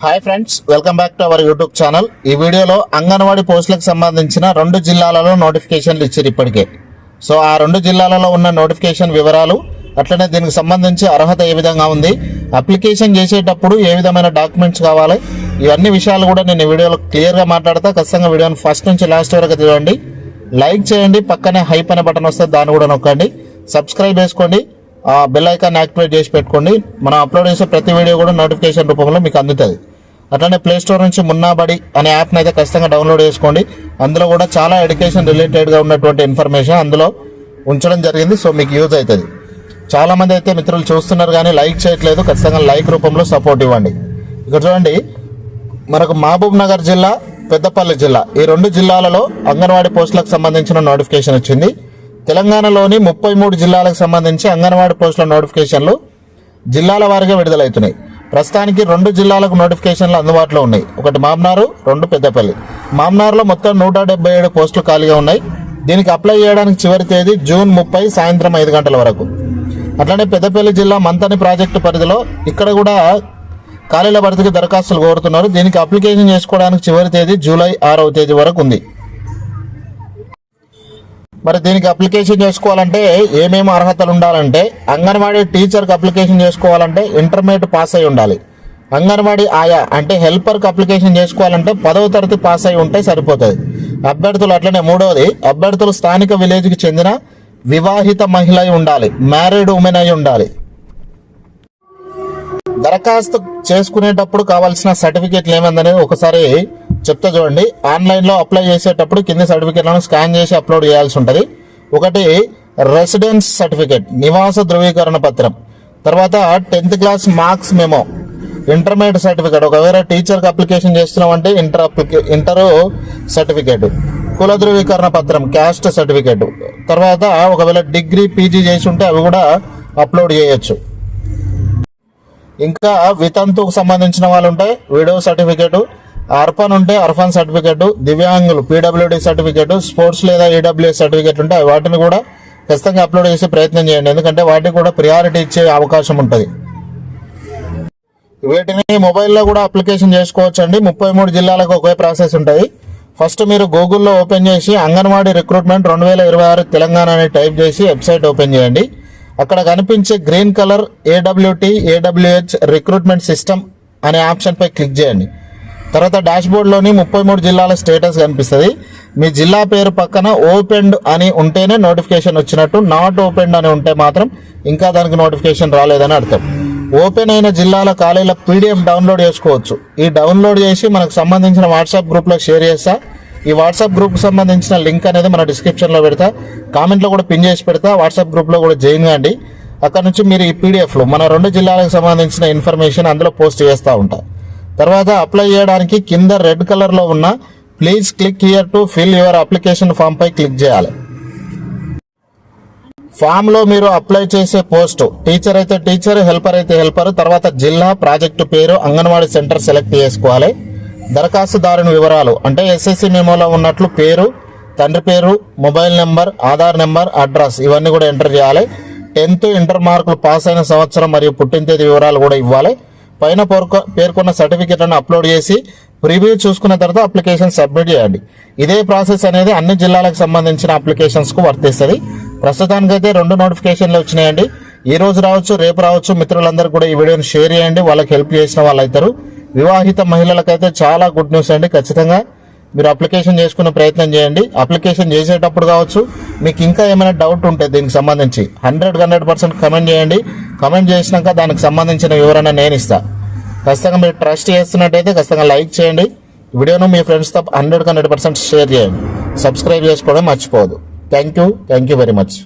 Hi friends, welcome back to our YouTube channel. ఈ వీడియోలో అంగన్వాడీ పోస్టులకు సంబంధించిన 2 జిల్లాలలో నోటిఫికేషన్లు ఇచ్చారు ఇప్పటికే. సో ఆ 2 జిల్లాలలో ఉన్న నోటిఫికేషన్ వివరాలు, అట్లనే దీనికి సంబంధించి అర్హత ఏ విధంగా ఉంది, అప్లికేషన్ చేసేటప్పుడు ఏ విధమైన డాక్యుమెంట్స్ కావాలి, ఇవన్నీ విషయాలు కూడా నేను ఈ వీడియోలో క్లియర్గా మాట్లాడతా. ఖచ్చితంగా వీడియోని ఫస్ట్ నుంచి లాస్ట్ వరకు చూడండి, లైక్ చేయండి, పక్కనే హైప్ అనే బటన్ వస్తే దాన్ని కూడా నొక్కండి, సబ్స్క్రైబ్ చేసుకోండి, బెల్ ఐకాన్ యాక్టివేట్ చేసి పెట్టుకోండి. మనం అప్లోడ్ చేసే ప్రతి వీడియో కూడా నోటిఫికేషన్ రూపంలో మీకు అందుతుంది. అట్లనే ప్లేస్టోర్ నుంచి మున్నాబడి అనే యాప్ని అయితే ఖచ్చితంగా డౌన్లోడ్ చేసుకోండి. అందులో కూడా చాలా ఎడ్యుకేషన్ రిలేటెడ్గా ఉన్నటువంటి ఇన్ఫర్మేషన్ అందులో ఉంచడం జరిగింది. సో మీకు యూజ్ అవుతుంది. చాలామంది అయితే మిత్రులు చూస్తున్నారు కానీ లైక్ చేయట్లేదు. ఖచ్చితంగా లైక్ రూపంలో సపోర్ట్ ఇవ్వండి. ఇక్కడ చూడండి, మనకు మహబూబ్ నగర్ జిల్లా, పెద్దపల్లి జిల్లా, ఈ 2 జిల్లాలలో అంగన్వాడీ పోస్టులకు సంబంధించిన నోటిఫికేషన్ వచ్చింది. తెలంగాణలోని 33 జిల్లాలకు సంబంధించి అంగన్వాడీ పోస్టుల నోటిఫికేషన్లు జిల్లాల వారీగా విడుదలవుతున్నాయి. ప్రస్తుతానికి 2 జిల్లాలకు నోటిఫికేషన్లు అందుబాటులో ఉన్నాయి. ఒకటి మామ్నారు, 2 పెద్దపల్లి. మామ్నారులో మొత్తం 177 పోస్టులు ఖాళీగా ఉన్నాయి. దీనికి అప్లై చేయడానికి చివరి తేదీ జూన్ 30 సాయంత్రం 5 గంటల వరకు. అట్లనే పెద్దపల్లి జిల్లా మంతని ప్రాజెక్టు పరిధిలో ఇక్కడ కూడా ఖాళీల భర్తీకి దరఖాస్తులు కోరుతున్నారు. దీనికి అప్లికేషన్ చేసుకోవడానికి చివరి తేదీ జూలై 6వ తేదీ వరకు ఉంది. మరి దీనికి అప్లికేషన్ చేసుకోవాలంటే ఏమేమి అర్హతలు ఉండాలంటే, అంగన్వాడీ టీచర్కి అప్లికేషన్ చేసుకోవాలంటే ఇంటర్మీడియట్ పాస్ అయి ఉండాలి. అంగన్వాడీ ఆయా అంటే హెల్పర్కి అప్లికేషన్ చేసుకోవాలంటే 10వ తరగతి పాస్ అయి ఉంటే సరిపోతుంది అభ్యర్థులు. అట్లనే 3వది, అభ్యర్థులు స్థానిక విలేజ్కి చెందిన వివాహిత మహిళ అయి ఉండాలి, మ్యారీడ్ ఉమెన్ అయి ఉండాలి. దరఖాస్తు చేసుకునేటప్పుడు కావాల్సిన సర్టిఫికేట్లు ఏమందనేది ఒకసారి చెప్తా చూడండి. ఆన్లైన్లో అప్లై చేసేటప్పుడు కింది సర్టిఫికేట్లను స్కాన్ చేసి అప్లోడ్ చేయాల్సి ఉంటుంది. ఒకటి రెసిడెన్స్ సర్టిఫికేట్, నివాస ధృవీకరణ పత్రం. తర్వాత 10th class marks memo, intermediate certificate. ఒకవేళ టీచర్కి అప్లికేషన్ చేస్తున్నామంటే ఇంటర్ సర్టిఫికేట్, కుల ధృవీకరణ పత్రం, క్యాస్ట్ సర్టిఫికేట్. తర్వాత ఒకవేళ డిగ్రీ పీజీ చేసి ఉంటే అవి కూడా అప్లోడ్ చేయొచ్చు. ఇంకా వితంతుకు సంబంధించిన వాళ్ళు ఉంటే వీడియో సర్టిఫికేటు, అర్పన్ ఉంటే అర్పన్ సర్టిఫికేటు, దివ్యాంగులు పీడబ్ల్యూడీ సర్టిఫికేటు, స్పోర్ట్స్ లేదా ఈడబ్ల్యూఎస్ సర్టిఫికేట్ ఉంటే వాటిని కూడా ఖచ్చితంగా అప్లోడ్ చేసే ప్రయత్నం చేయండి. ఎందుకంటే వాటికి కూడా ప్రియారిటీ ఇచ్చే అవకాశం ఉంటుంది. వీటిని మొబైల్లో కూడా అప్లికేషన్ చేసుకోవచ్చు అండి. 33 జిల్లాలకు ఒకే ప్రాసెస్ ఉంటుంది. ఫస్ట్ మీరు గూగుల్లో ఓపెన్ చేసి అంగన్వాడీ రిక్రూట్మెంట్ 2026 తెలంగాణ అని టైప్ చేసి వెబ్సైట్ ఓపెన్ చేయండి. అక్కడ కనిపించే green colour AWH recruitment system అనే ఆప్షన్పై క్లిక్ చేయండి. తర్వాత డాష్బోర్డ్లోని 33 జిల్లాల స్టేటస్ కనిపిస్తుంది. మీ జిల్లా పేరు పక్కన ఓపెన్డ్ అని ఉంటేనే నోటిఫికేషన్ వచ్చినట్టు, నాట్ ఓపెన్డ్ అని ఉంటే మాత్రం ఇంకా దానికి నోటిఫికేషన్ రాలేదని అర్థం. ఓపెన్ అయిన జిల్లాల ఖాళీల PDF డౌన్లోడ్ చేసుకోవచ్చు. ఈ డౌన్లోడ్ చేసి మనకు సంబంధించిన వాట్సాప్ గ్రూప్లో షేర్ చేస్తా. ఈ వాట్సాప్ గ్రూప్కి సంబంధించిన లింక్ అనేది మన డిస్క్రిప్షన్లో పెడతా, కామెంట్లో కూడా పిన్ చేసి పెడతా. వాట్సాప్ గ్రూప్లో కూడా జాయిన్ కండి. అక్కడ నుంచి మీరు ఈ PDFలో మన 2 జిల్లాలకు సంబంధించిన ఇన్ఫర్మేషన్ అందులో పోస్ట్ చేస్తూ ఉంటా. తర్వాత అప్లై చేయడానికి కింద రెడ్ కలర్లో ఉన్న please click here to fill your application form పై క్లిక్ చేయాలి. ఫామ్లో మీరు అప్లై చేసే పోస్టు టీచర్ అయితే టీచర్, హెల్పర్ అయితే హెల్పర్, తర్వాత జిల్లా, ప్రాజెక్టు పేరు, అంగన్వాడీ సెంటర్ సెలెక్ట్ చేసుకోవాలి. దరఖాస్తుదారుని వివరాలు అంటే SSC మెమోలో ఉన్నట్లు పేరు, తండ్రి పేరు, mobile number, Aadhaar number, address ఇవన్నీ కూడా ఎంటర్ చేయాలి. 10th ఇంటర్ మార్కులు పాస్ అయిన సంవత్సరం మరియు పుట్టిన తేదీ వివరాలు కూడా ఇవ్వాలి. పైన పేర్కొన్న సర్టిఫికేట్లను అప్లోడ్ చేసి ప్రివ్యూ చూసుకున్న తర్వాత అప్లికేషన్ సబ్మిట్ చేయండి. ఇదే ప్రాసెస్ అనేది అన్ని జిల్లాలకు సంబంధించిన అప్లికేషన్స్కు వర్తిస్తుంది. ప్రస్తుతానికైతే 2 నోటిఫికేషన్లు వచ్చినాయండి. ఈ రోజు రావచ్చు, రేపు రావచ్చు. మిత్రులందరూ కూడా ఈ వీడియోని షేర్ చేయండి, వాళ్ళకి హెల్ప్ చేసిన వాళ్ళు అవుతారు. వివాహిత మహిళలకైతే చాలా గుడ్ న్యూస్ అండి. ఖచ్చితంగా మీరు అప్లికేషన్ చేసుకునే ప్రయత్నం చేయండి. అప్లికేషన్ చేసేటప్పుడు కావచ్చు, మీకు ఇంకా ఏమైనా డౌట్ ఉంటే దీనికి సంబంధించి 100% కమెంట్ చేయండి. కమెంట్ చేసినాక దానికి సంబంధించిన వివరణ నేను ఇస్తాను. ఖచ్చితంగా మీరు ట్రస్ట్ చేస్తున్నట్టయితే ఖచ్చితంగా లైక్ చేయండి. వీడియోను మీ ఫ్రెండ్స్తో 100% షేర్ చేయండి. సబ్స్క్రైబ్ చేసుకోవడం మర్చిపోవద్దు. Thank you very much.